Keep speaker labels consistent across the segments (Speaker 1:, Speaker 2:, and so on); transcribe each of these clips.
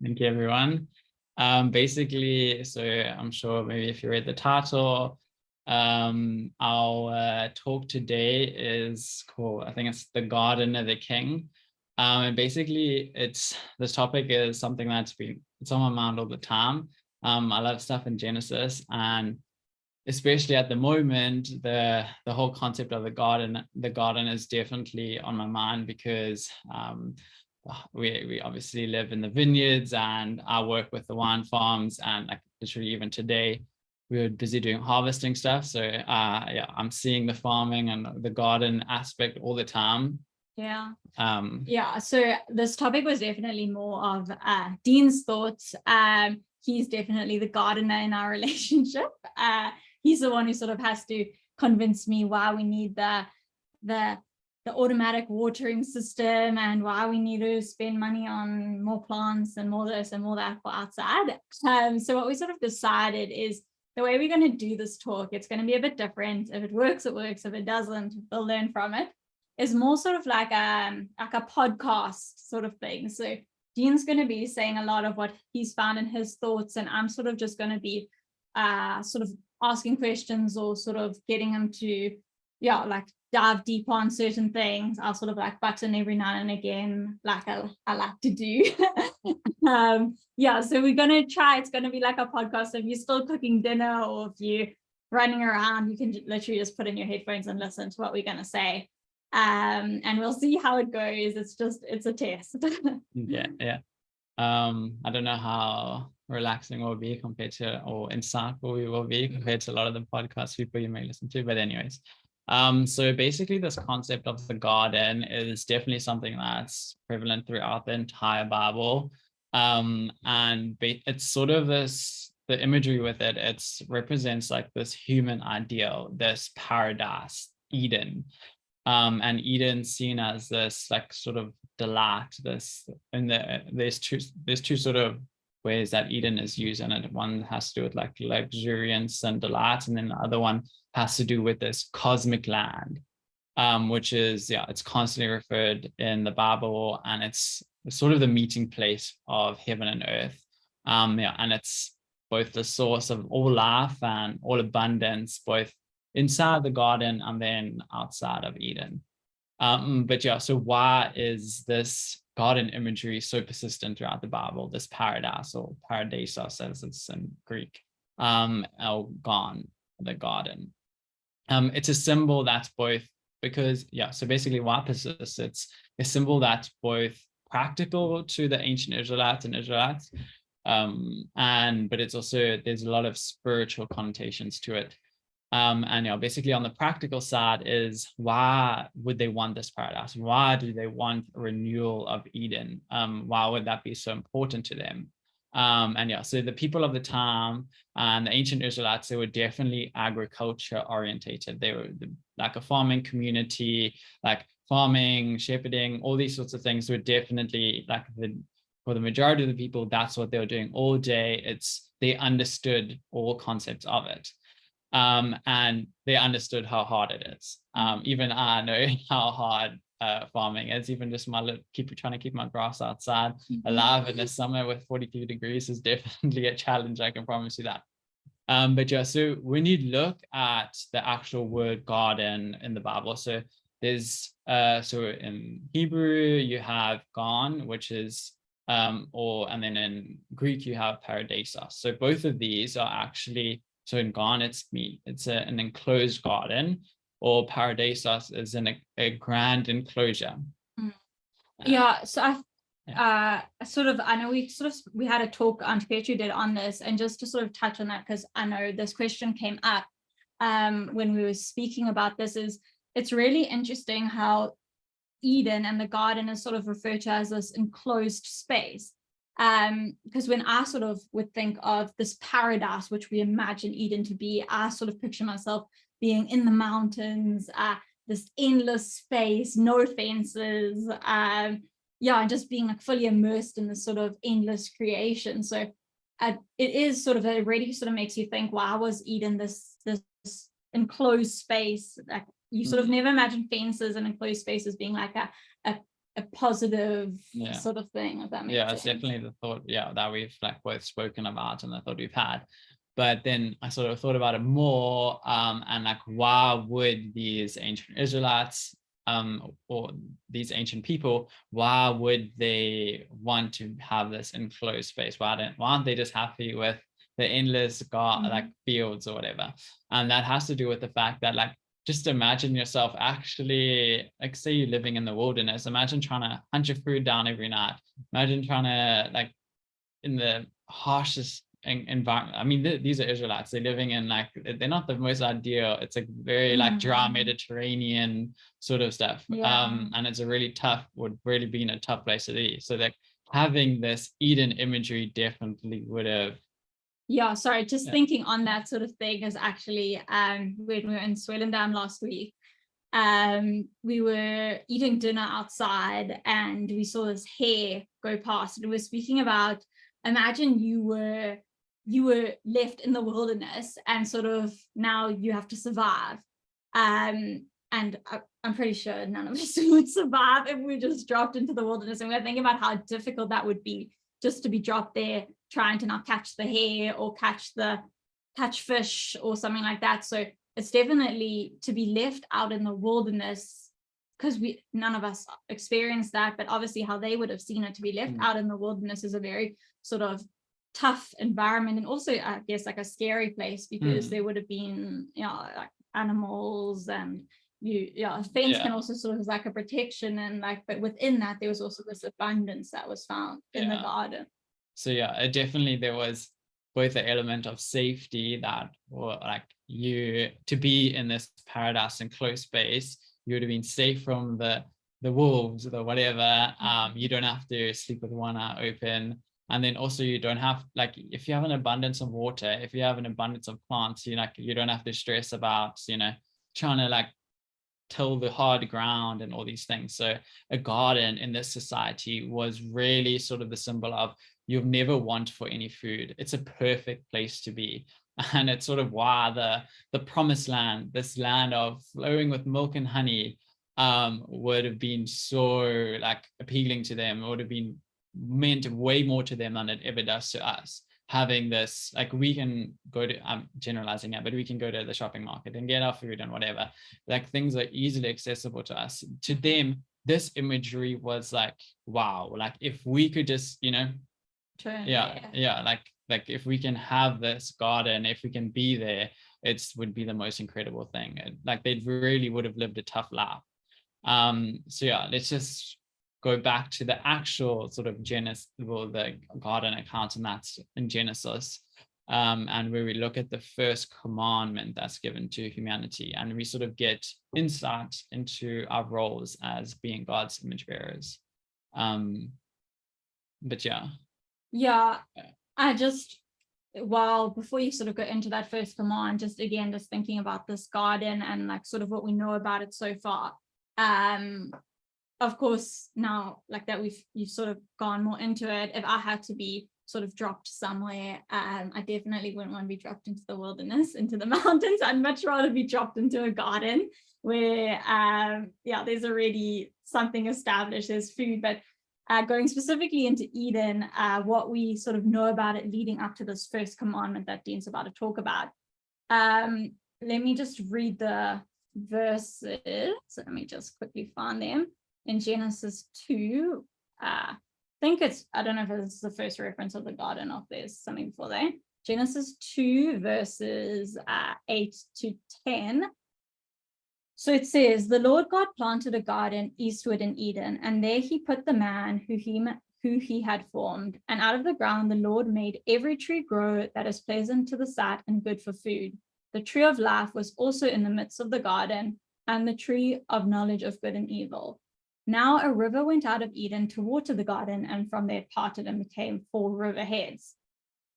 Speaker 1: Thank you, everyone. Basically, so I'm sure maybe if you read the title, our talk today is called, I think it's The Garden of the King. And basically, this topic is something it's on my mind all the time. I love stuff in Genesis, and especially at the moment, the whole concept of the garden is definitely on my mind because we obviously live in the vineyards, and I work with the wine farms, and like literally even today we were busy doing harvesting stuff. So yeah, I'm seeing the farming and the garden aspect all the time.
Speaker 2: Yeah, so this topic was definitely more of Dean's thoughts. He's definitely the gardener in our relationship. He's the one who sort of has to convince me why we need the automatic watering system and why we need to spend money on more plants and more this and more that for outside. So what we sort of decided is the way we're going to do this talk, it's going to be a bit different. If it works, it works. If it doesn't, we'll learn from it. Is more sort of like a podcast sort of thing. So Dean's going to be saying a lot of what he's found in his thoughts, and I'm sort of just going to be sort of asking questions or sort of getting him to, like dive deep on certain things. I'll sort of like button every now and again, like I like to do. So we're going to try, it's going to be like a podcast. If you're still cooking dinner or if you're running around, you can literally just put in your headphones and listen to what we're going to say. And we'll see how it goes. It's a test.
Speaker 1: yeah. I don't know how relaxing it will be compared to, or insightful we will be compared to a lot of the podcast people you may listen to, but anyways, so basically this concept of the garden is definitely something that's prevalent throughout the entire Bible, and it's sort of the imagery with it represents like this human ideal, this paradise, Eden. And Eden seen as this like sort of delight, there's two sort of ways that Eden is used in it. One has to do with like luxuriance and delight, and then the other one has to do with this cosmic land, which is, it's constantly referred in the Bible, and it's sort of the meeting place of heaven and earth. And it's both the source of all life and all abundance, both inside the garden and then outside of Eden. So why is this garden imagery so persistent throughout the Bible, this paradise, or paradisos as it's in Greek, Elgon, the garden? It's a symbol that's both, so basically why persists, it's a symbol that's both practical to the ancient Israelites, but it's also, there's a lot of spiritual connotations to it. And basically on the practical side is, why would they want this paradise? Why do they want a renewal of Eden? Why would that be so important to them? So the people of the time and the ancient Israelites, they were definitely agriculture orientated. They were like a farming community, like farming, shepherding, all these sorts of things were definitely like for the majority of the people, that's what they were doing all day. They understood all concepts of it. And they understood how hard it is. Even I know how hard farming is. Even just trying to keep my grass outside alive in the summer with 42 degrees is definitely a challenge, I can promise you that. So when you look at the actual word garden in the Bible, so there's so in Hebrew you have gan, which is and then in Greek you have paradisos. So both of these are actually, so in gan it's an enclosed garden, or paradisos is in a grand enclosure.
Speaker 2: So I know we had a talk Aunt Petru did on this, and just to sort of touch on that, because I know this question came up when we were speaking about this, is it's really interesting how Eden and the garden is sort of referred to as this enclosed space. Because when I sort of would think of this paradise, which we imagine Eden to be, I sort of picture myself being in the mountains, this endless space, no fences, and just being like fully immersed in this sort of endless creation. So it is sort of, it really sort of makes you think, why was Eden this enclosed space? Like you sort of never imagine fences and enclosed spaces being like a a positive sort of thing, if that makes sense.
Speaker 1: It's definitely the thought that we've like both spoken about and the thought we've had. But then I sort of thought about it more, and like, why would these ancient Israelites or these ancient people, why would they want to have this enclosed space? Why aren't they just happy with the endless like fields or whatever? And that has to do with the fact that, like, just imagine yourself actually, like, say you're living in the wilderness. Imagine trying to hunt your food down every night. Imagine trying to, like, in the harshest environment. I mean, these are Israelites. They're living in, like, they're not the most ideal. It's like very like dry Mediterranean sort of stuff. And it's a really tough, would really be in a tough place to be. So like having this Eden imagery definitely would have.
Speaker 2: Thinking on that sort of thing is actually when we were in Swellendam last week, we were eating dinner outside and we saw this hare go past, and we were speaking about, imagine you were left in the wilderness and sort of now you have to survive, and I'm pretty sure none of us would survive if we just dropped into the wilderness. And we're thinking about how difficult that would be, just to be dropped there trying to now catch the hare or catch fish or something like that. So it's definitely to be left out in the wilderness, because none of us experienced that, but obviously how they would have seen it, to be left out in the wilderness is a very sort of tough environment, and also I guess like a scary place, because there would have been like animals, and a fence can also sort of like a protection, and like, but within that there was also this abundance that was found in the garden.
Speaker 1: So it definitely, there was both the element of safety, that, or like, you to be in this paradise and close space, you would have been safe from the wolves or whatever. You don't have to sleep with one eye open. And then also you don't have, like, if you have an abundance of water, if you have an abundance of plants, you don't have to stress about, trying to like till the hard ground and all these things. So a garden in this society was really sort of the symbol of, you'll never want for any food. It's a perfect place to be. And it's sort of why the promised land, this land of flowing with milk and honey, would have been so like appealing to them. It would have been meant way more to them than it ever does to us. Having this, like, we can go to, I'm generalizing it, but we can go to the shopping market and get our food and whatever. Like, things are easily accessible to us. To them, this imagery was like, wow, like if we could just, like if we can have this garden, if we can be there, it would be the most incredible thing. Like, they really would have lived a tough life. Let's just go back to the actual sort of the garden account, and that's in Genesis, and where we look at the first commandment that's given to humanity, and we sort of get insight into our roles as being God's image bearers.
Speaker 2: I just, before you sort of go into that first command, just thinking about this garden and like sort of what we know about it so far. Of course, now like that you've sort of gone more into it, if I had to be sort of dropped somewhere, I definitely wouldn't want to be dropped into the wilderness, into the mountains. I'd much rather be dropped into a garden where there's already something established, there's food. But going specifically into Eden, what we sort of know about it leading up to this first commandment that Dean's about to talk about. Let me just read the verses. Let me just quickly find them. In Genesis 2, I don't know if it's the first reference of the garden, or if there's something before there. Genesis 2 verses 8 to 10. So it says, the Lord God planted a garden eastward in Eden, and there he put the man who he had formed. And out of the ground the Lord made every tree grow that is pleasant to the sight and good for food. The tree of life was also in the midst of the garden, and the tree of knowledge of good and evil. Now a river went out of Eden to water the garden, and from there parted and became 4 river heads.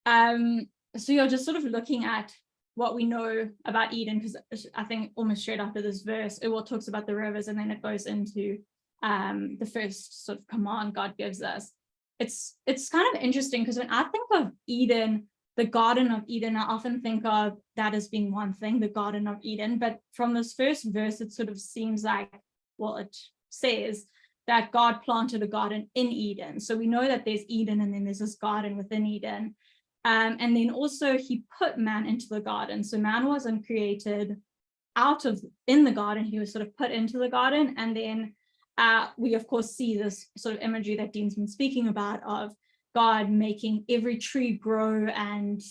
Speaker 2: So you're just sort of looking at what we know about Eden, because I think almost straight after this verse, it all talks about the rivers, and then it goes into the first sort of command God gives us. It's kind of interesting, because when I think of Eden, the Garden of Eden, I often think of that as being one thing, the Garden of Eden. But from this first verse, it sort of seems like, well, it says that God planted a garden in Eden. So we know that there's Eden, and then there's this garden within Eden. And then also he put man into the garden. So man wasn't created in the garden, he was sort of put into the garden. And then we of course see this sort of imagery that Dean's been speaking about of God making every tree grow, and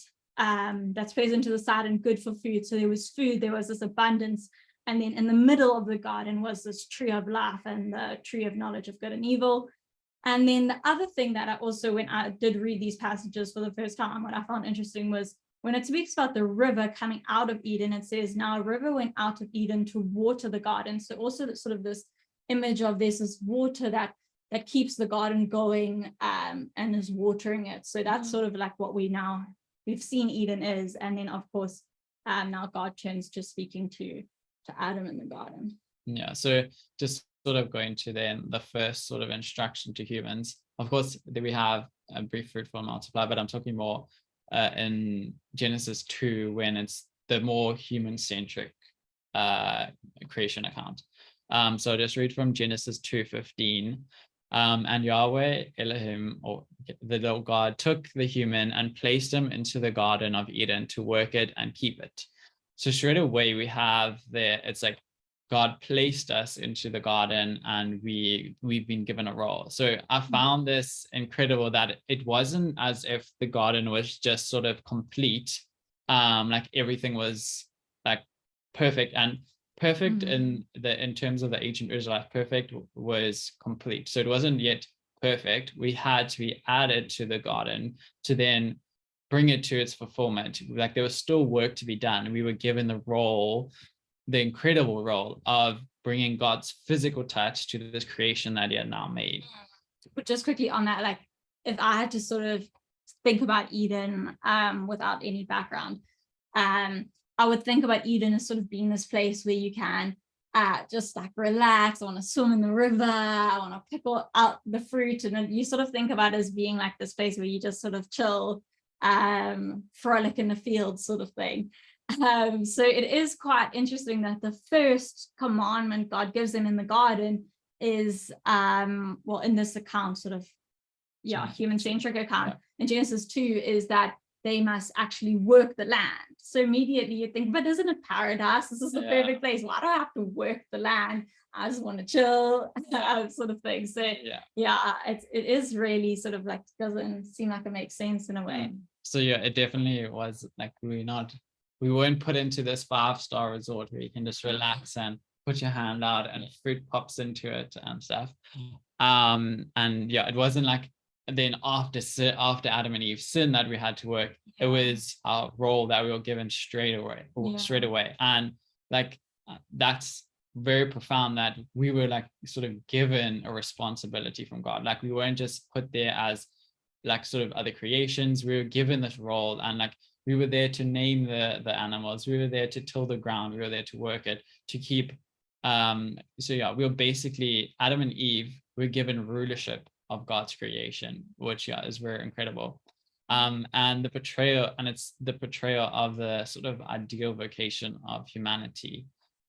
Speaker 2: that's pleasant to the sight and good for food. So there was food, there was this abundance. And then in the middle of the garden was this tree of life and the tree of knowledge of good and evil. And then the other thing that I also, when I did read these passages for the first time, what I found interesting was when it speaks about the river coming out of Eden, it says, now a river went out of Eden to water the garden. So also sort of this image of there's this water that keeps the garden going and is watering it. So that's sort of like what we've seen Eden is. And then of course, now God turns to speaking to Adam in the garden.
Speaker 1: Yeah, so just sort of going to then the first sort of instruction to humans. Of course, we have a brief fruitful and multiply, but I'm talking more in Genesis 2 when it's the more human-centric creation account. So just read from Genesis 2:15. And Yahweh Elohim, or the Lord God, took the human and placed him into the Garden of Eden to work it and keep it. So straight away we have there, it's like God placed us into the garden and we've been given a role. So I found this incredible that it wasn't as if the garden was just sort of complete, like everything was like perfect, and perfect in terms of the ancient Israelite, perfect was complete. So it wasn't yet perfect. We had to be added to the garden to then bring it to its fulfillment. Like there was still work to be done. We were given the role, the incredible role of bringing God's physical touch to this creation that he had now made.
Speaker 2: But just quickly on that, like if I had to sort of think about Eden without any background, I would think about Eden as sort of being this place where you can just like relax. I want to swim in the river, I want to pick out the fruit, and then you sort of think about it as being like this place where you just sort of chill, frolic in the field sort of thing. So it is quite interesting that the first commandment God gives them in the garden is well, in this account, sort of human-centric account in Genesis 2, is that they must actually work the land. So immediately you think, but isn't it paradise? This is the perfect place. Why do I have to work the land? I just want to chill, sort of thing. So it is really sort of like, doesn't seem like it makes sense in a way.
Speaker 1: So it definitely was like we weren't put into this 5-star resort where you can just relax and put your hand out and fruit pops into it and stuff. And it wasn't like then after Adam and Eve sinned that we had to work. It was our role that we were given straight away. And like that's very profound, that we were like sort of given a responsibility from God. Like we weren't just put there as like sort of other creations. We were given this role, and like we were there to name the animals, we were there to till the ground, we were there to work it, to keep we were basically, Adam and Eve were given rulership of God's creation, which is very incredible. And the portrayal, and it's the portrayal of the sort of ideal vocation of humanity,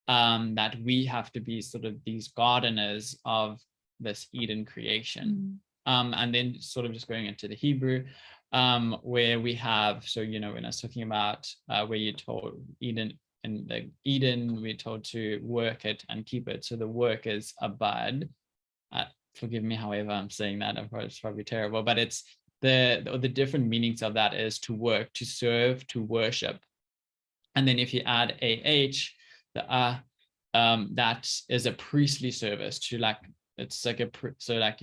Speaker 1: that we have to be sort of these gardeners of this Eden creation. And then sort of just going into the Hebrew, where we have, so when I was talking about where you're told Eden, in the Eden we're told to work it and keep it. So the work is abad. Forgive me however I'm saying that, of course it's probably terrible, but it's the different meanings of that is to work, to serve, to worship. And then if you add that is a priestly service, to like, it's like so like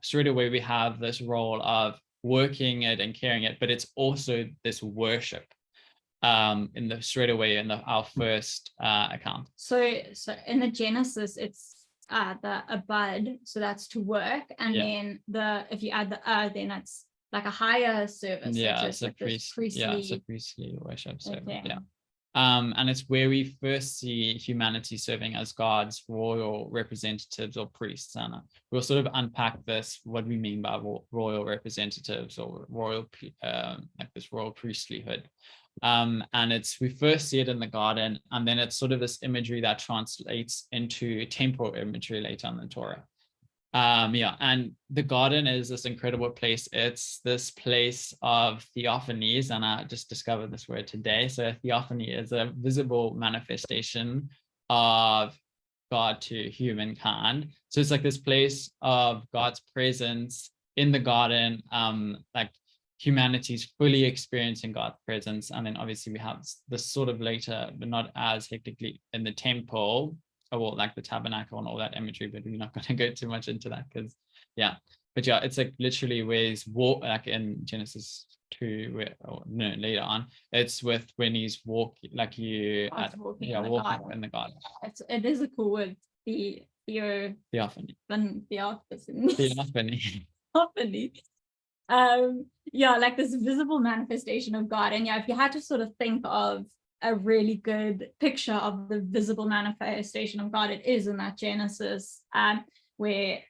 Speaker 1: straight away we have this role of working it and carrying it, but it's also this worship straight away in our first account.
Speaker 2: So in the Genesis, it's the abad, so that's to work, and then if you add the then that's like a higher service.
Speaker 1: So
Speaker 2: it's like priestly.
Speaker 1: It's a priestly worship service. And it's where we first see humanity serving as God's royal representatives or priests. And we'll sort of unpack this, what we mean by royal representatives or royal like this royal priestlyhood. And we first see it in the garden, and then it's sort of this imagery that translates into temporal imagery later on in the Torah. Yeah, and the garden is this incredible place. It's this place of theophanies, and I just discovered this word today. So a theophany is a visible manifestation of God to humankind. So it's like this place of God's presence in the garden, like humanity's fully experiencing God's presence. And then obviously we have this sort of later, but not as hectically, in the temple, or like the tabernacle and all that imagery, but we're not going to go too much into that because but it's like literally where he's like in Genesis 2, where, or no, later on, it's with when he's walking, like walking in the garden.
Speaker 2: It is a cool word, theophany. Like this visible manifestation of God. And if you had to sort of think of a really good picture of the visible manifestation of God, it is in that Genesis, where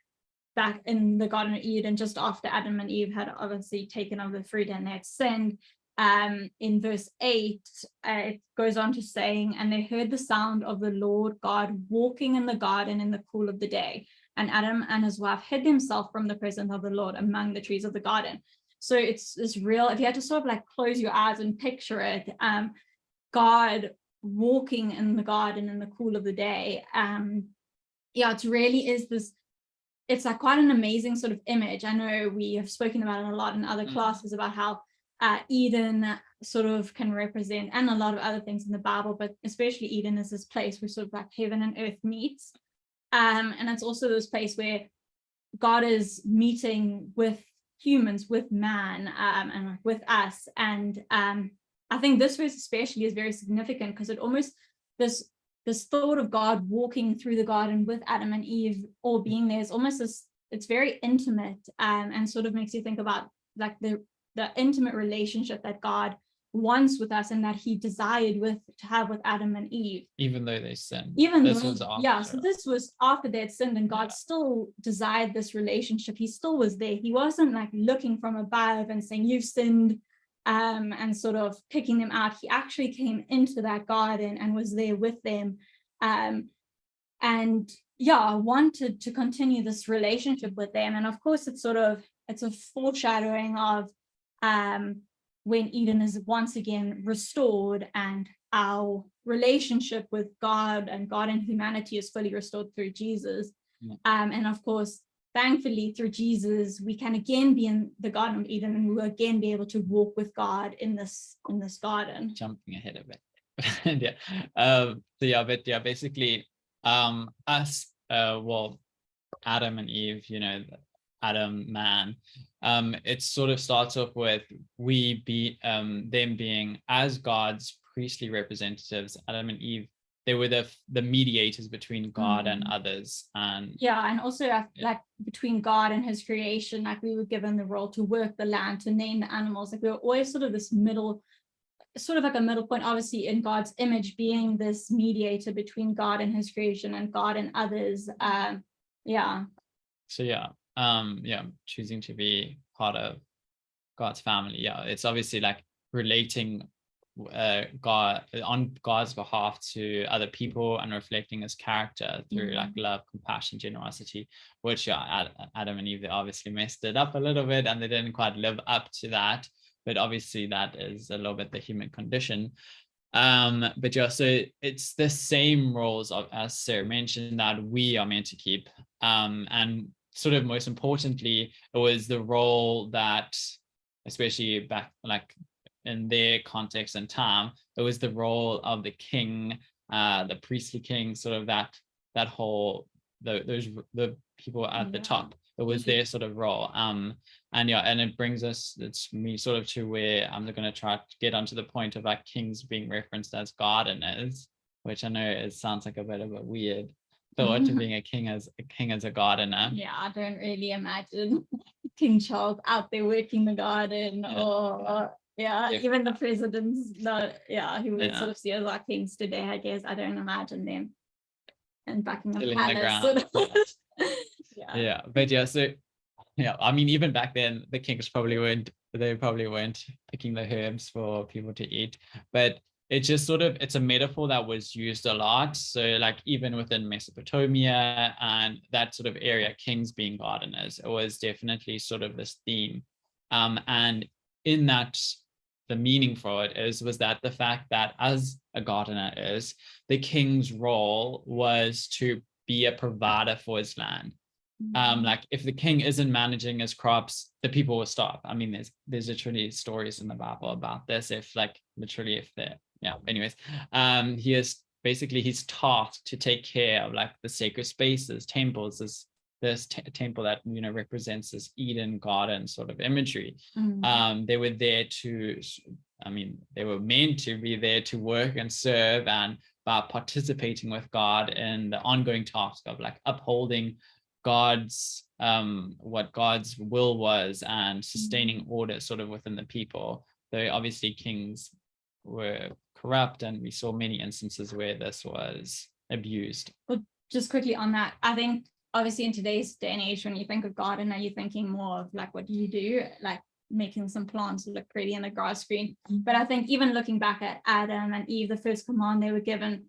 Speaker 2: back in the Garden of Eden, just after Adam and Eve had obviously taken of the fruit and they had sinned, in verse 8, it goes on to saying, and they heard the sound of the Lord God walking in the garden in the cool of the day. And Adam and his wife hid themselves from the presence of the Lord among the trees of the garden. So it's real, if you had to sort of like close your eyes and picture it, God walking in the garden in the cool of the day. It really is this, it's like quite an amazing sort of image. I know we have spoken about it a lot in other classes about how Eden sort of can represent, and a lot of other things in the Bible, but especially Eden is this place where sort of like heaven and earth meets. And it's also this place where God is meeting with humans, with man, and with us. And I think this verse especially is very significant because it almost, this thought of God walking through the garden with Adam and Eve all being there is almost this, it's very intimate, and sort of makes you think about like the intimate relationship that God wants with us and that he desired to have with Adam and Eve.
Speaker 1: Even though they sinned.
Speaker 2: So this was after they had sinned, and God still desired this relationship. He still was there. He wasn't like looking from above and saying, you've sinned, and sort of picking them out. He actually came into that garden and was there with them, and wanted to continue this relationship with them. And of course it's a foreshadowing of when Eden is once again restored and our relationship with God and humanity is fully restored through Jesus. And of course, thankfully through Jesus, we can again be in the Garden of Eden, and we will again be able to walk with God in this garden.
Speaker 1: Jumping ahead a bit. Basically us, Adam and Eve, Adam, man, it sort of starts off with them being as God's priestly representatives. Adam and Eve, they were the mediators between God and others, and
Speaker 2: also like between God and his creation. Like we were given the role to work the land, to name the animals. Like we were always sort of this middle, sort of like a middle point, obviously in God's image, being this mediator between God and his creation and God and others.
Speaker 1: Choosing to be part of God's family. It's obviously like relating God on God's behalf to other people and reflecting his character through like love, compassion, generosity, which Adam and Eve, they obviously messed it up a little bit and they didn't quite live up to that, but obviously that is a little bit the human condition. So it's the same roles as Sarah mentioned that we are meant to keep, and sort of most importantly, it was the role that, especially back like in their context and time, it was the role of the king, the priestly king, sort of that whole the people at the top. It was their sort of role, and it brings us, it's me sort of to where I'm going to try to get onto the point of like kings being referenced as gardeners, which I know it sounds like a bit of a weird thought to being a king as a gardener.
Speaker 2: I don't really imagine King Charles out there working the garden, or even the presidents. Who would sort of see as our kings today, I guess. I don't imagine them and Buckingham Palace.
Speaker 1: I mean, even back then the kings probably weren't picking the herbs for people to eat, but it's just sort of, it's a metaphor that was used a lot. So like even within Mesopotamia and that sort of area, kings being gardeners, it was definitely sort of this theme. And in that, the meaning for it was that the fact that as a gardener is, the king's role was to be a provider for his land. Like if the king isn't managing his crops, the people will starve. I mean, there's literally stories in the Bible about this. If like literally if they're, yeah, anyways, he is basically, he's tasked to take care of like the sacred spaces, temples, this temple that, you know, represents this Eden garden sort of imagery. They were there to, I mean, they were meant to be there to work and serve, and by participating with God in the ongoing task of like upholding God's what God's will was and sustaining order sort of within the people. Though obviously kings were corrupt, and we saw many instances where this was abused.
Speaker 2: But just quickly on that, I think obviously in today's day and age, when you think of garden, are you thinking more of like what you do, like making some plants look pretty in the grass green? But I think even looking back at Adam and Eve, the first command they were given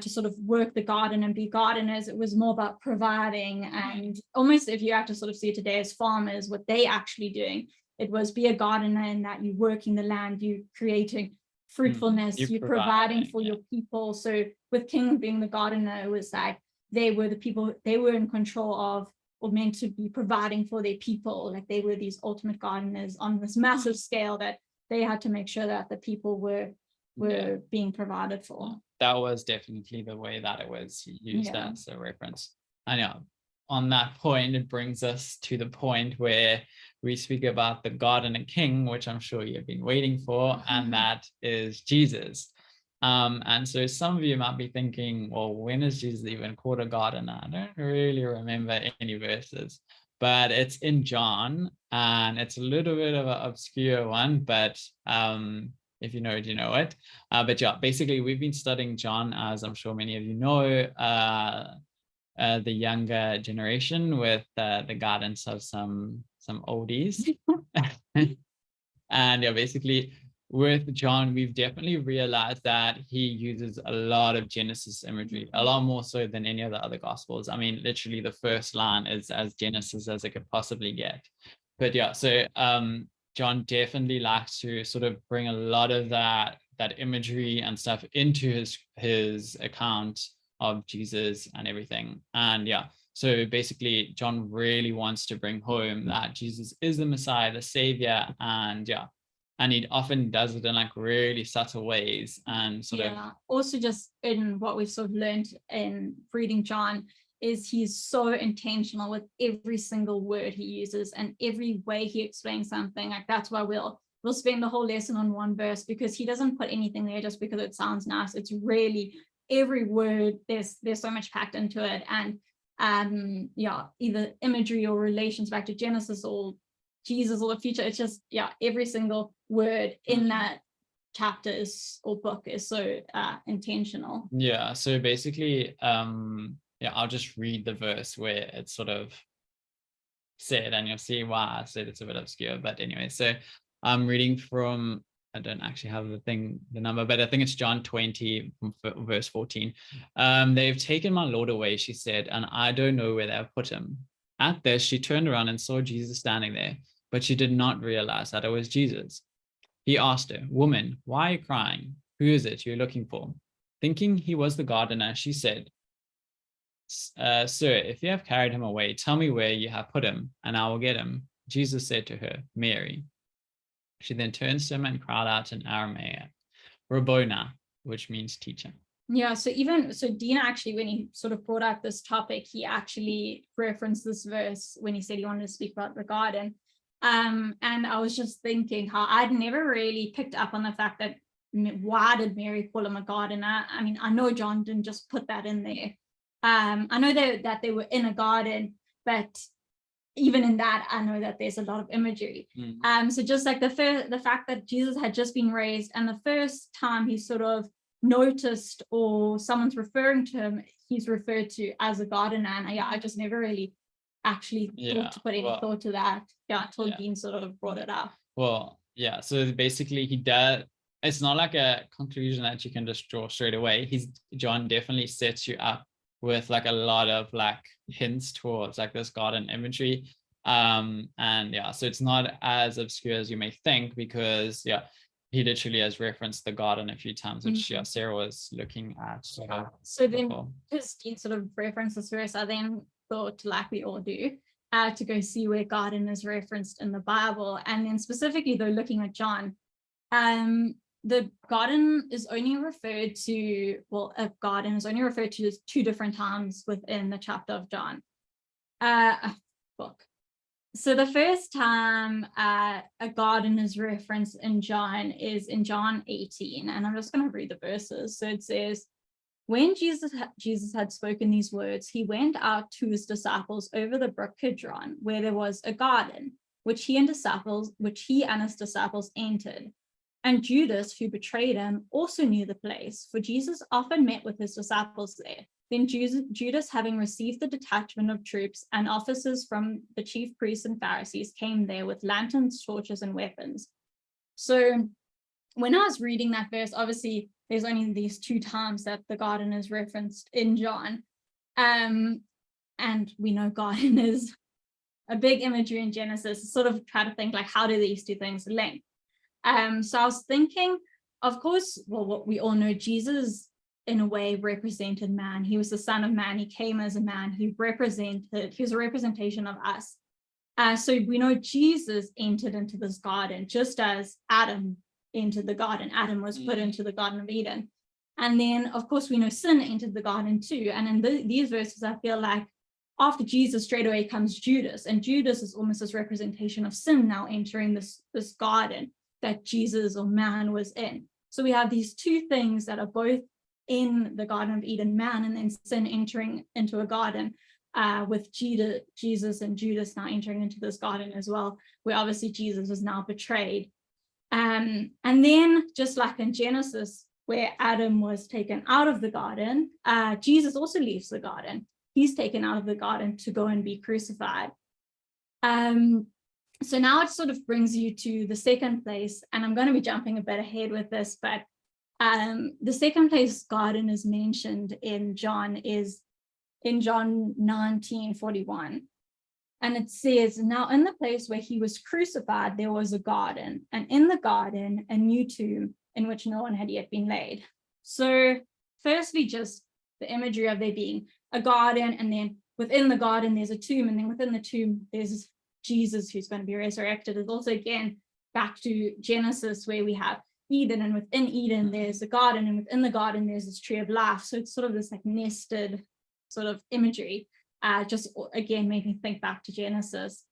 Speaker 2: to sort of work the garden and be gardeners, it was more about providing. And almost, if you have to sort of see it today as farmers, what they actually doing, it was be a gardener in that you're working the land, you creating fruitfulness, you're providing for your people. So with king being the gardener, it was like they were the people, they were in control of, or meant to be providing for their people. Like they were these ultimate gardeners on this massive scale, that they had to make sure that the people were being provided for.
Speaker 1: That was definitely the way that it was used as a reference. I know. On that point, it brings us to the point where we speak about the gardener king, which I'm sure you've been waiting for, and that is Jesus. And so some of you might be thinking, well, when is Jesus even called a gardener? I don't really remember any verses, but it's in John, and it's a little bit of an obscure one, but if you know it, you know it. But yeah, basically we've been studying John, as I'm sure many of you know, the younger generation, with the guidance of some oldies. And yeah, basically with John, we've definitely realized that he uses a lot of Genesis imagery, a lot more so than any of the other gospels. I mean, literally the first line is as Genesis as it could possibly get. But yeah, so John definitely likes to sort of bring a lot of that imagery and stuff into his account of Jesus and everything. And yeah, so basically John really wants to bring home that Jesus is the Messiah, the Savior, and yeah, and he often does it in like really subtle ways. And sort of
Speaker 2: also just in what we've sort of learned in reading John is he's so intentional with every single word he uses and every way he explains something. Like that's why we'll spend the whole lesson on one verse, because he doesn't put anything there just because it sounds nice. It's really every word, there's so much packed into it. And either imagery or relations back to Genesis or Jesus or the future. It's just every single word in that chapter is, or book, is so intentional.
Speaker 1: Yeah, so basically I'll just read the verse where it's sort of said, and you'll see why I said it's a bit obscure. But anyway, so I'm reading from, I don't actually have the number, but I think it's John 20 verse 14. They've taken my Lord away, she said, and I don't know where they've put him. At this, she turned around and saw Jesus standing there, but she did not realize that it was Jesus. He asked her, "Woman, why are you crying? Who is it you're looking for?" Thinking he was the gardener, she said, "Sir, if you have carried him away, tell me where you have put him, and I will get him." Jesus said to her, "Mary." She then turns to him and cried out in Aramaic, "Rabboni," which means teacher.
Speaker 2: Yeah, so Dean actually, when he sort of brought up this topic, he actually referenced this verse when he said he wanted to speak about the garden. And I was just thinking how I'd never really picked up on the fact that why did Mary call him a gardener? I mean, I know John didn't just put that in there. I know that they were in a garden, but even in that, I know that there's a lot of imagery. So just like the fact that Jesus had just been raised, and the first time he sort of noticed or someone's referring to him, he's referred to as a gardener. And I just never really actually thought to put any thought to that until Dean sort of brought it up.
Speaker 1: Well, yeah, so basically he does, it's not like a conclusion that you can just draw straight away. John definitely sets you up with like a lot of like hints towards like this garden imagery. And yeah, so it's not as obscure as you may think, because yeah, he literally has referenced the garden a few times, which yeah, Sarah was looking at.
Speaker 2: So then, because Dean sort of referenced this verse, I then thought, like we all do, to go see where garden is referenced in the Bible. And then specifically though, looking at John, the garden is only referred to, well, a garden is only referred to just 2 different times within the chapter of John, book. So the first time a garden is referenced in John is in John 18, and I'm just going to read the verses. So it says, when Jesus had spoken these words, he went out to his disciples over the brook Kidron, where there was a garden, which he and his disciples entered. And Judas, who betrayed him, also knew the place, for Jesus often met with his disciples there. Then Judas, having received the detachment of troops and officers from the chief priests and Pharisees, came there with lanterns, torches, and weapons. So when I was reading that verse, obviously there's only these 2 times that the garden is referenced in John. And we know garden is a big imagery in Genesis. Sort of try to think like, how do these 2 things link? So I was thinking, of course, well, what we all know, Jesus in a way represented man. He was the Son of Man. He came as a man. He was a representation of us. So we know Jesus entered into this garden, just as Adam entered the garden. Adam was put into the Garden of Eden. And then, of course, we know sin entered the garden too. And in these verses, I feel like after Jesus, straight away comes Judas. And Judas is almost this representation of sin now entering this garden that Jesus or man was in. So we have these 2 things that are both in the Garden of Eden, man, and then sin entering into a garden, with Jesus and Judas now entering into this garden as well, where obviously Jesus is now betrayed. And then just like in Genesis, where Adam was taken out of the garden, Jesus also leaves the garden. He's taken out of the garden to go and be crucified. So now it sort of brings you to the second place, and I'm going to be jumping a bit ahead with this, but the second place garden is mentioned in John is in John 19:41. And it says, now in the place where he was crucified, there was a garden, and in the garden, a new tomb in which no one had yet been laid. So firstly, just the imagery of there being a garden, and then within the garden, there's a tomb, and then within the tomb, there's Jesus who's going to be resurrected. It's also, again, back to Genesis, where we have Eden, and within Eden, there's a garden, and within the garden, there's this tree of life. So it's sort of this like nested sort of imagery. Just again made me think back to Genesis.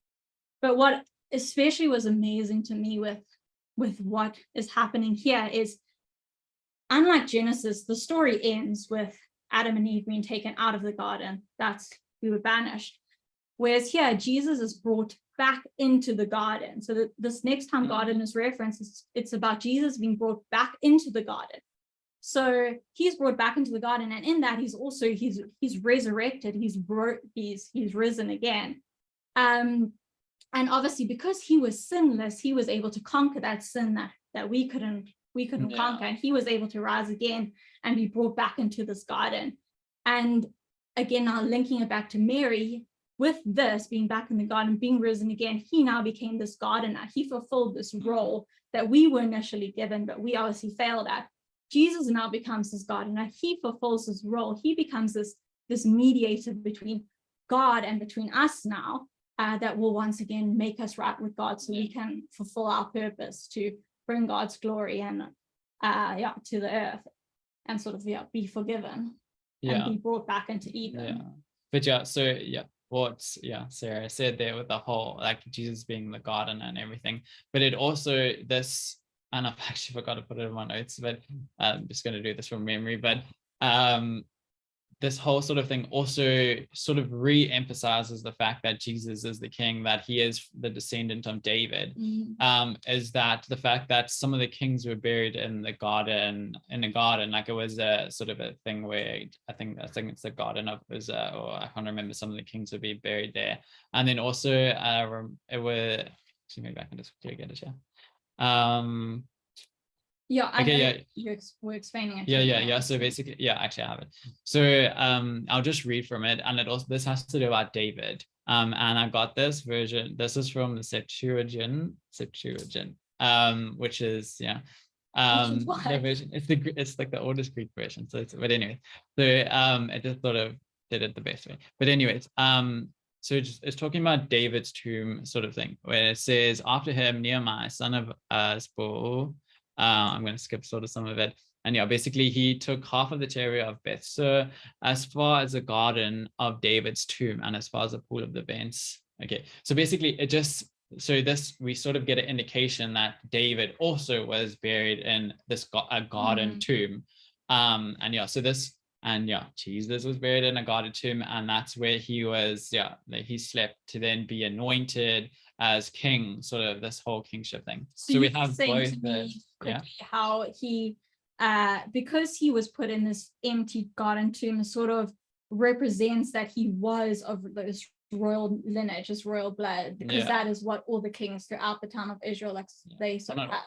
Speaker 2: But what especially was amazing to me with what is happening here is, unlike Genesis, the story ends with Adam and Eve being taken out of the garden. We were banished. Whereas here, Jesus is brought back into the garden. So this next time garden is referenced, it's about Jesus being brought back into the garden. So he's brought back into the garden, and in that he's resurrected, he's risen again. And obviously, because he was sinless, he was able to conquer that sin that we couldn't conquer, and he was able to rise again and be brought back into this garden. And again, now linking it back to Mary, with this being back in the garden, being risen again, he now became this gardener. He fulfilled this role that we were initially given, but we obviously failed at. Jesus now becomes this gardener. He fulfills his role. He becomes this mediator between God and between us now, that will once again make us right with God, so we can fulfill our purpose to bring God's glory and to the earth, and sort of be forgiven and be brought back into Eden.
Speaker 1: But what Sarah said there with the whole like Jesus being the gardener and everything, but it also this, and I've actually forgot to put it in my notes, but I'm just going to do this from memory, but this whole sort of thing also sort of re-emphasizes the fact that Jesus is the king, that he is the descendant of David. Is that the fact that some of the kings were buried in the garden, like it was a sort of a thing where I think it's the Garden of Uzzah, or I can't remember, some of the kings would be buried there. And then also it was, maybe I can just quickly get it here.
Speaker 2: Yeah, I
Speaker 1: Okay,
Speaker 2: know
Speaker 1: yeah.
Speaker 2: you were explaining it.
Speaker 1: Yeah. So basically, yeah, actually I have it. So I'll just read from it. And it also, this has to do about David. And I got this version. This is from the Septuagint, which is, yeah. The version, it's like the oldest Greek version. So but anyway, so I just sort of did it the best way. But anyways, so it's talking about David's tomb sort of thing, where it says, after him, Nehemiah, son of Spor, I'm going to skip sort of some of it. And yeah, basically he took half of the territory of Bethsur as far as the garden of David's tomb and as far as the pool of the vents. Okay, so basically it just, so this, we sort of get an indication that David also was buried in this garden tomb. And yeah, so this, and yeah, Jesus was buried in a garden tomb, and that's where he was, yeah, he slept to then be anointed as king, sort of this whole kingship thing.
Speaker 2: So we have both how he, because he was put in this empty garden tomb, sort of represents that he was of this royal lineage, this royal blood, because that is what all the kings throughout the time of Israel, like they sort of
Speaker 1: have.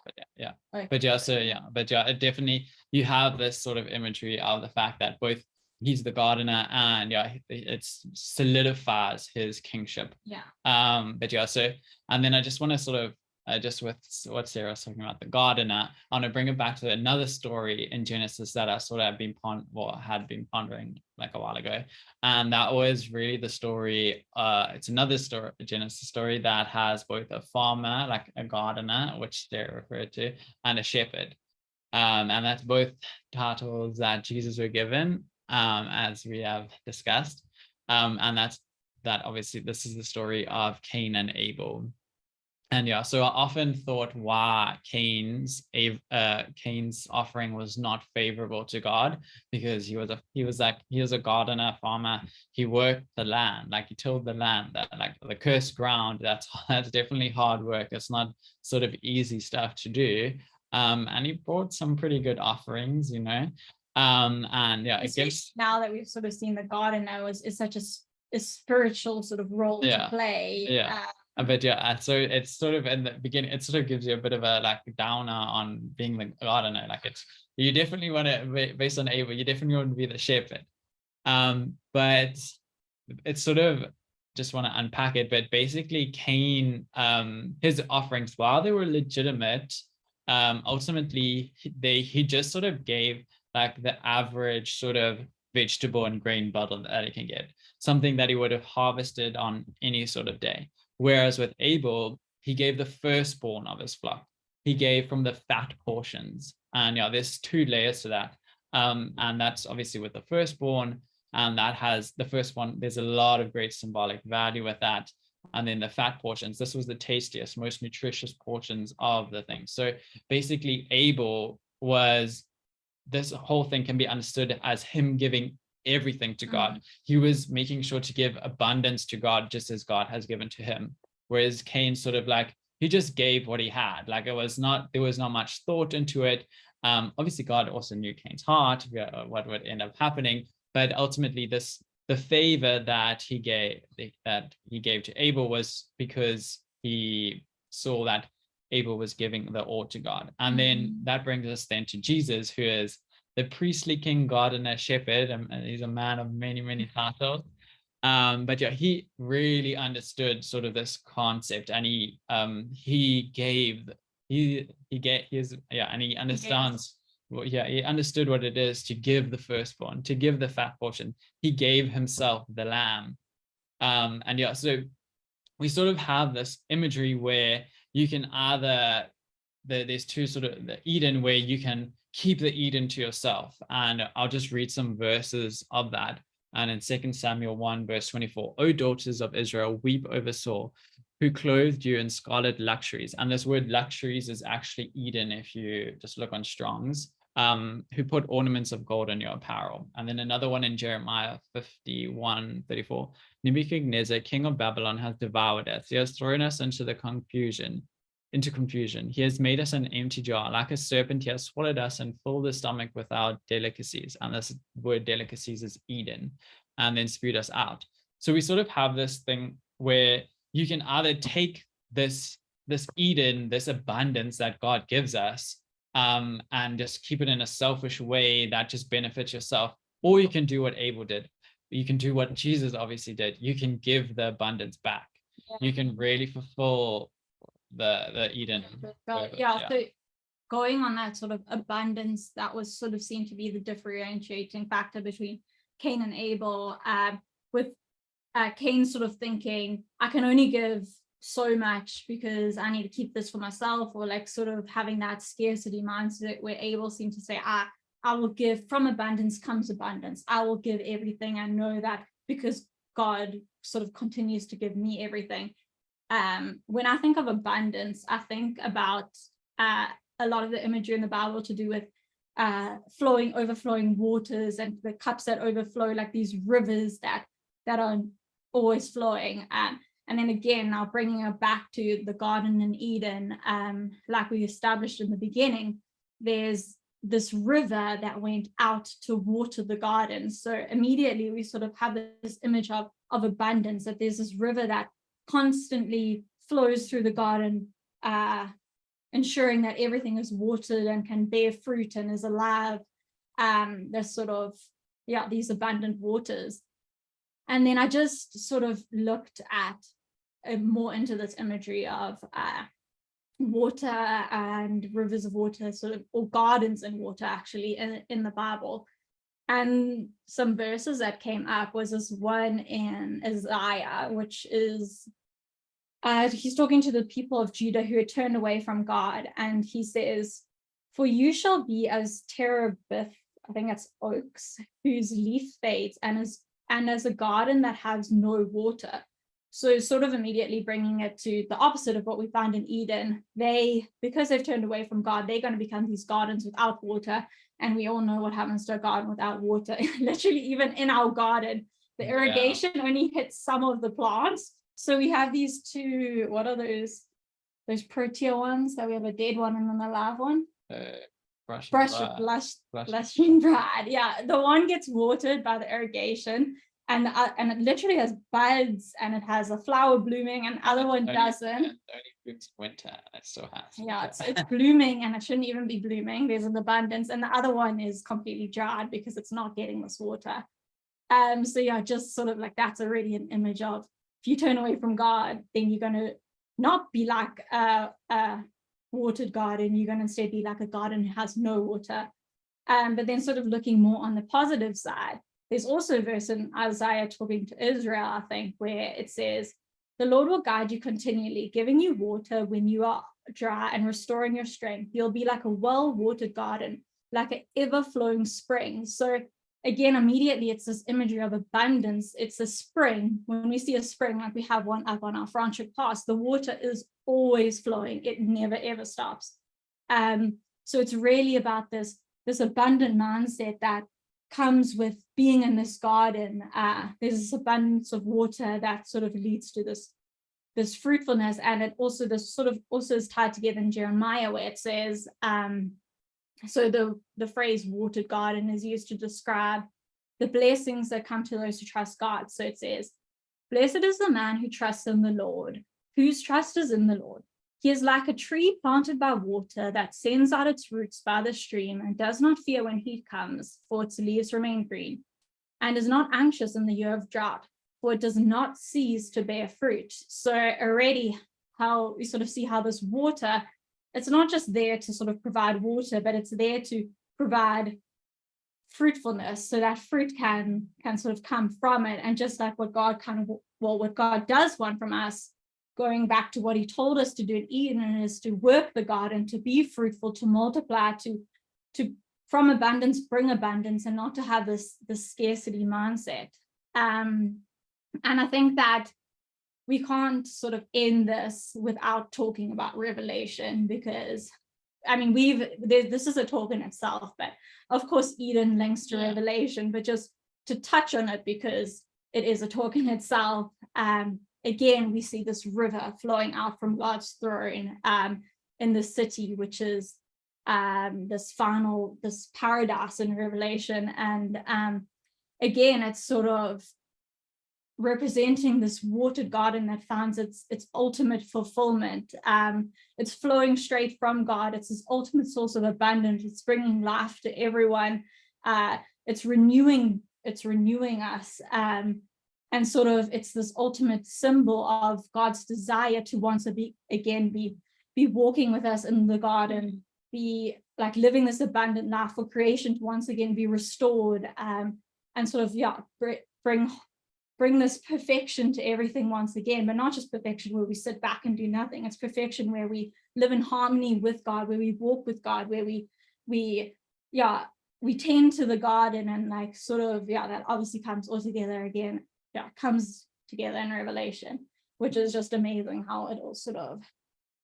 Speaker 1: But yeah, so yeah, but yeah, it definitely, you have this sort of imagery of the fact that both he's the gardener and yeah, it solidifies his kingship. But yeah, so, and then I just want to sort of just with what Sarah was talking about, the gardener, I want to bring it back to another story in Genesis that I sort of had been pondering like a while ago. And that was really the story, it's another story, a Genesis story that has both a farmer, like a gardener, which they're referred to, and a shepherd. And that's both titles that Jesus were given, as we have discussed. And that obviously this is the story of Cain and Abel. And yeah, so I often thought why Cain's offering was not favorable to God, because he was a gardener, farmer. He worked the land, like he tilled the land, that like the cursed ground. That's definitely hard work. It's not sort of easy stuff to do. And he brought some pretty good offerings, you know. And yeah, it gives,
Speaker 2: now that we've sort of seen the gardener is such a spiritual sort of role to play.
Speaker 1: But yeah, so it's sort of in the beginning, it sort of gives you a bit of a like downer on being the gardener. Like it's, you definitely want to, based on Abel, you definitely want to be the shepherd. But it's sort of, just want to unpack it. But basically Cain, his offerings, while they were legitimate, ultimately he just sort of gave like the average sort of vegetable and grain bundle that he can get, something that he would have harvested on any sort of day. Whereas with Abel, he gave the firstborn of his flock. He gave from the fat portions. And yeah, there's two layers to that. And that's obviously with the firstborn. And that has the first one, there's a lot of great symbolic value with that. And then the fat portions, this was the tastiest, most nutritious portions of the thing. So basically Abel was, this whole thing can be understood as him giving everything to God. He was making sure to give abundance to God, just as God has given to him. Whereas Cain sort of like, he just gave what he had. Like there was not much thought into it. Obviously God also knew Cain's heart, what would end up happening. But ultimately the favor that he gave to Abel was because he saw that Abel was giving the all to God. And then that brings us then to Jesus, who is the priestly king, gardener, shepherd, and he's a man of many, many titles. But yeah, he really understood sort of this concept, and he understands. Well, yeah, he understood what it is to give the firstborn, to give the fat portion. He gave himself the lamb. And yeah, so we sort of have this imagery where you can either, there's two sort of, the Eden, where you can keep the Eden to yourself. And I'll just read some verses of that. And in 2 Samuel 1 verse 24, O daughters of Israel, weep over Saul, who clothed you in scarlet luxuries. And this word luxuries is actually Eden, if you just look on Strong's, who put ornaments of gold on your apparel. And then another one in Jeremiah 51:34, Nebuchadnezzar, king of Babylon, has devoured us. He has thrown us into confusion. He has made us an empty jar. Like a serpent, he has swallowed us and filled the stomach with our delicacies. And this word delicacies is Eden, and then spewed us out. So we sort of have this thing where you can either take this Eden, this abundance that God gives us, and just keep it in a selfish way that just benefits yourself. Or you can do what Abel did. You can do what Jesus obviously did. You can give the abundance back. You can really fulfill the Eden.
Speaker 2: So going on that sort of abundance, that was sort of seen to be the differentiating factor between Cain and Abel, with Cain sort of thinking, I can only give so much because I need to keep this for myself, or like sort of having that scarcity mindset, where Abel seemed to say, I will give, from abundance comes abundance. I will give everything. I know that because God sort of continues to give me everything. When I think of abundance, I think about a lot of the imagery in the Bible to do with overflowing waters, and the cups that overflow, like these rivers that are always flowing. And then again, now bringing it back to the Garden in Eden, like we established in the beginning, there's this river that went out to water the garden. So immediately we sort of have this image of abundance, that there's this river that constantly flows through the garden, ensuring that everything is watered and can bear fruit and is alive. There's sort of, these abundant waters. And then I just sort of looked at more into this imagery of water and rivers of water, sort of, or gardens and water actually in the Bible. And some verses that came up was this one in Isaiah, which is, he's talking to the people of Judah who had turned away from God. And he says, for you shall be as terebinth, I think that's oaks, whose leaf fades, and as a garden that has no water. So sort of immediately bringing it to the opposite of what we find in Eden. Because they've turned away from God, they're going to become these gardens without water. And we all know what happens to a garden without water. Literally, even in our garden, the irrigation only hits some of the plants. So we have these two, what are those protea ones that we have, a dead one and then a live one? Blush and bride. Yeah, the one gets watered by the irrigation, and it literally has buds and it has a flower blooming, and the other one doesn't.
Speaker 1: It only blooms in winter, and it still has.
Speaker 2: Yeah, it's blooming, and it shouldn't even be blooming. There's an abundance, and the other one is completely dried because it's not getting this water. So yeah, just sort of like, that's already an image of, if you turn away from God, then you're going to not be like a watered garden. You're going to instead be like a garden who has no water. But then sort of looking more on the positive side, there's also a verse in Isaiah talking to Israel, I think, where it says, the Lord will guide you continually, giving you water when you are dry and restoring your strength. You'll be like a well-watered garden, like an ever-flowing spring. So again, immediately it's this imagery of abundance. It's a spring. When we see a spring, like we have one up on our Franschhoek Pass, the water is always flowing. It never, ever stops. So it's really about this abundant mindset that comes with being in this garden. There's this abundance of water that sort of leads to this fruitfulness. And it also, this sort of also is tied together in Jeremiah, where it says, so the phrase watered garden is used to describe the blessings that come to those who trust God. So it says, blessed is the man who trusts in the Lord, whose trust is in the Lord. He is like a tree planted by water that sends out its roots by the stream and does not fear when heat comes, for its leaves remain green, and is not anxious in the year of drought, for it does not cease to bear fruit. So already how we sort of see how this water, it's not just there to sort of provide water, but it's there to provide fruitfulness, so that fruit can sort of come from it. And just like what God what God does want from us, going back to what he told us to do in Eden, is to work the garden, to be fruitful, to multiply, to from abundance bring abundance, and not to have this scarcity mindset. And I think that we can't sort of end this without talking about Revelation, because I mean, this is a talk in itself, but of course Eden links to Revelation, but just to touch on it because it is a talk in itself. Again, we see this river flowing out from God's throne in the city, which is this paradise in Revelation. And again, it's sort of representing this watered garden that finds its ultimate fulfillment. It's flowing straight from God. It's this ultimate source of abundance. It's bringing life to everyone. It's renewing us. And sort of it's this ultimate symbol of God's desire to once again be walking with us in the garden, be like living this abundant life for creation to once again be restored, and sort of bring this perfection to everything once again, but not just perfection where we sit back and do nothing. It's perfection where we live in harmony with God, where we walk with God, where we tend to the garden, and like sort of that obviously comes all together again. Comes together in Revelation, which is just amazing how it all sort of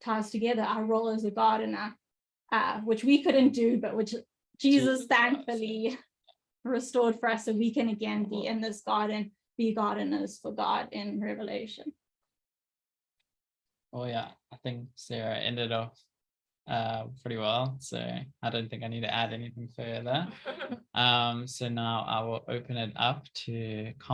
Speaker 2: ties together. Our role as a gardener, which we couldn't do, but which Jesus thankfully restored for us, so we can again be in this garden, be gardeners for God in Revelation.
Speaker 1: Oh yeah, I think Sarah ended off pretty well, so I don't think I need to add anything further. So now I will open it up to